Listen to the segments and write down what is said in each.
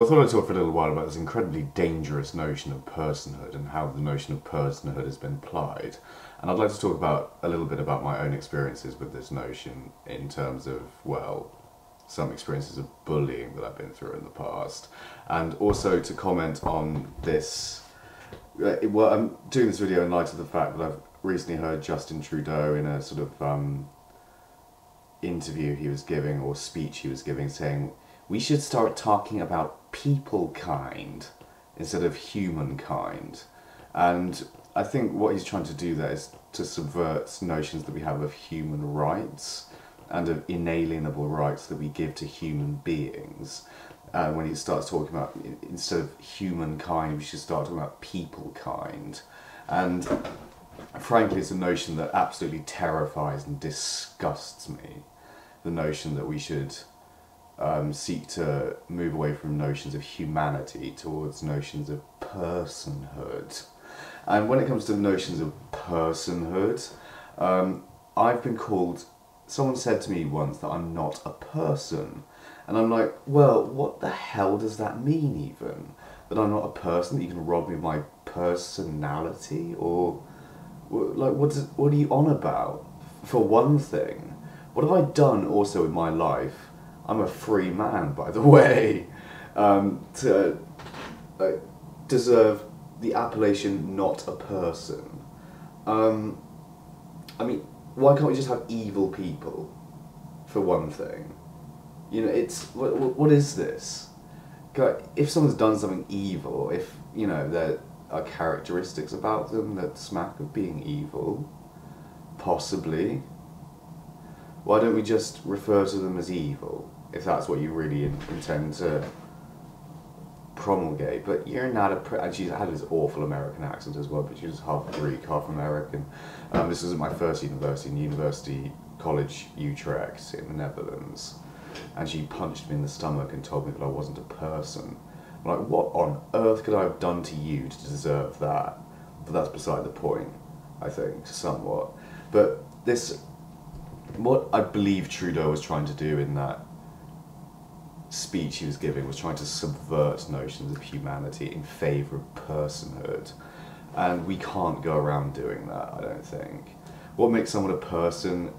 I thought I'd talk for a little while about this incredibly dangerous notion of personhood and how the notion of personhood has been applied. And I'd like to talk about a little bit about my own experiences with this notion in terms of, well, some experiences of bullying that I've been through in the past. And also to comment on this. Well, I'm doing this video in light of the fact that I've recently heard Justin Trudeau in a sort of interview he was giving, or speech he was giving, saying we should start talking about people kind instead of humankind. And I think what he's trying to do there is to subvert notions that we have of human rights and of inalienable rights that we give to human beings. When he starts talking about, instead of humankind, we should start talking about people kind. And frankly, it's a notion that absolutely terrifies and disgusts me. The notion that we should seek to move away from notions of humanity towards notions of personhood. And when it comes to notions of personhood, I've been called, someone said to me once that I'm not a person. And I'm like, well, what the hell does that mean even? That I'm not a person, that you can rob me of my personality? Or, like, what are you on about? For one thing, what have I done also in my life? I'm a free man, by the way, to deserve the appellation not a person. I mean, why can't we just have evil people, for one thing? You know, it's, what is this? If someone's done something evil, if, you know, there are characteristics about them that smack of being evil, possibly, why don't we just refer to them as evil? If that's what you really intend to promulgate. But you're not and she had this awful American accent as well, but she was half Greek, half American. This was at my first university, in University College Utrecht in the Netherlands. And she punched me in the stomach and told me that I wasn't a person. I'm like, what on earth could I have done to you to deserve that? But that's beside the point, I think, somewhat. But this, what I believe Trudeau was trying to do in that speech he was giving was trying to subvert notions of humanity in favour of personhood. And we can't go around doing that, I don't think. What makes someone a person,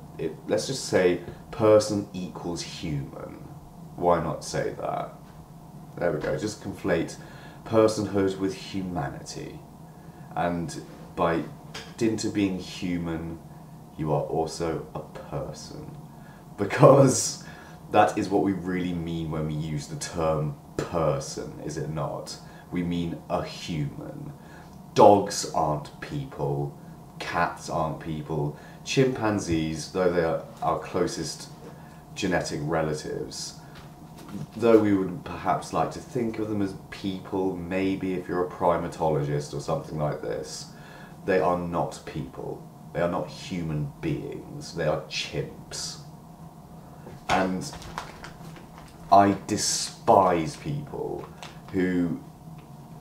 let's just say person equals human. Why not say that? There we go, just conflate personhood with humanity. And by dint of being human, you are also a person. Because that is what we really mean when we use the term person, is it not? We mean a human. Dogs aren't people, cats aren't people, chimpanzees, though they are our closest genetic relatives, though we would perhaps like to think of them as people, maybe if you're a primatologist or something like this, they are not people. They are not human beings, they are chimps. And I despise people who,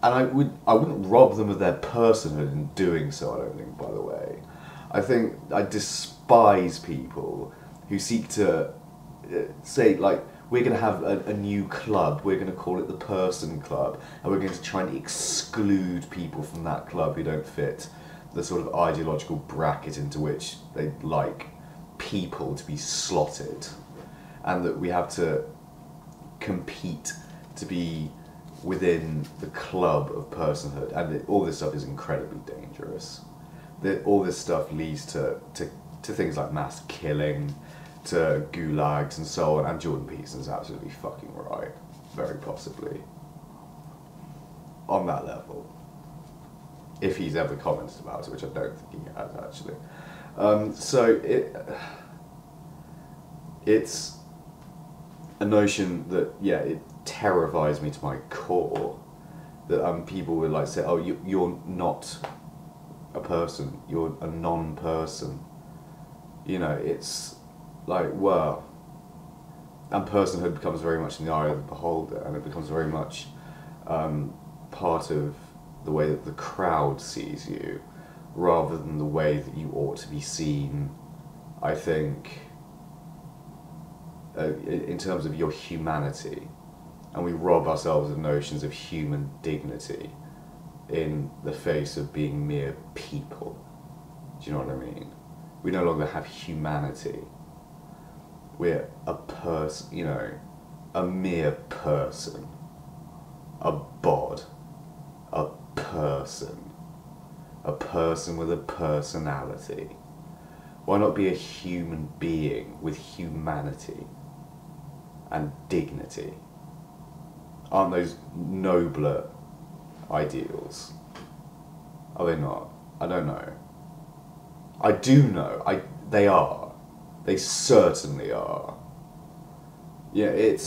and I wouldn't rob them of their personhood in doing so, I don't think, by the way. I think I despise people who seek to say, like, we're going to have a new club, we're going to call it the Person Club, and we're going to try and exclude people from that club who don't fit the sort of ideological bracket into which they'd like people to be slotted. And that we have to compete to be within the club of personhood. And all this stuff is incredibly dangerous. All this stuff leads to things like mass killing, to gulags and so on. And Jordan Peterson's absolutely fucking right. Very possibly. On that level. If he's ever commented about it, which I don't think he has, actually. So it's a notion that, yeah, it terrifies me to my core, that people would like say, oh, you're not a person, you're a non-person. You know, it's like, well, and personhood becomes very much in the eye of the beholder, and it becomes very much part of the way that the crowd sees you, rather than the way that you ought to be seen, I think, in terms of your humanity. and we rob ourselves of notions of human dignity in the face of being mere people. Do you know what I mean? We no longer have humanity. We're a person, you know, a mere person, a bod, a person with a personality. Why not be a human being with humanity and dignity? Aren't those nobler ideals? Are they not? I don't know. I do know. They are. They certainly are. Yeah, it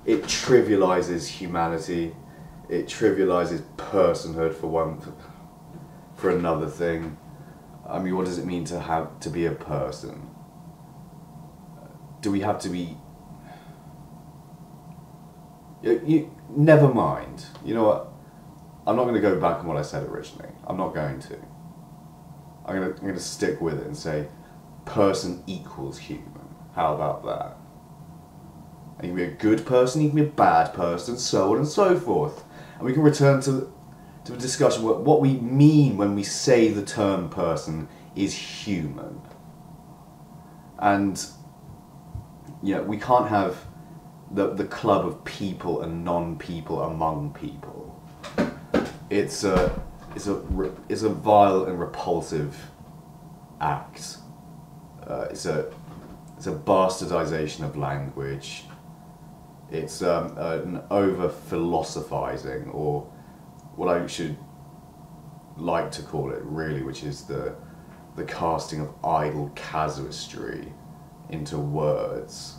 trivializes humanity. It trivializes personhood for another thing. I mean, what does it mean to be a person? Do we have to be? Never mind. You know what? I'm not going to go back on what I said originally. I'm not going to. I'm going to stick with it and say, person equals human. How about that? And you can be a good person, you can be a bad person, so on and so forth. And we can return to a discussion what we mean when we say the term person is human. And yeah, we can't have the club of people and non-people among people. It's a vile and repulsive act. It's a bastardization of language. It's an over-philosophizing, or what I should like to call it, really, which is the casting of idle casuistry into words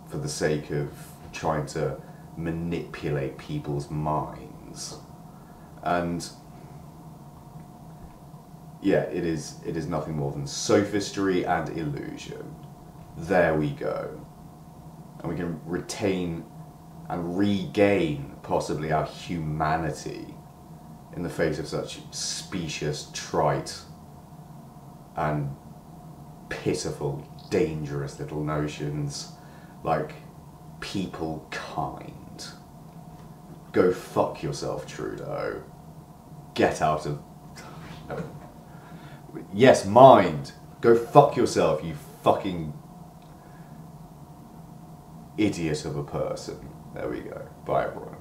for the sake of trying to manipulate people's minds. And yeah, it is nothing more than sophistry and illusion. There we go. And we can retain and regain possibly our humanity in the face of such specious, trite and pitiful, dangerous little notions like people kind. Go fuck yourself, Trudeau. Get out of... No. Yes, mind. Go fuck yourself, you fucking idiot of a person. There we go. Bye, everyone.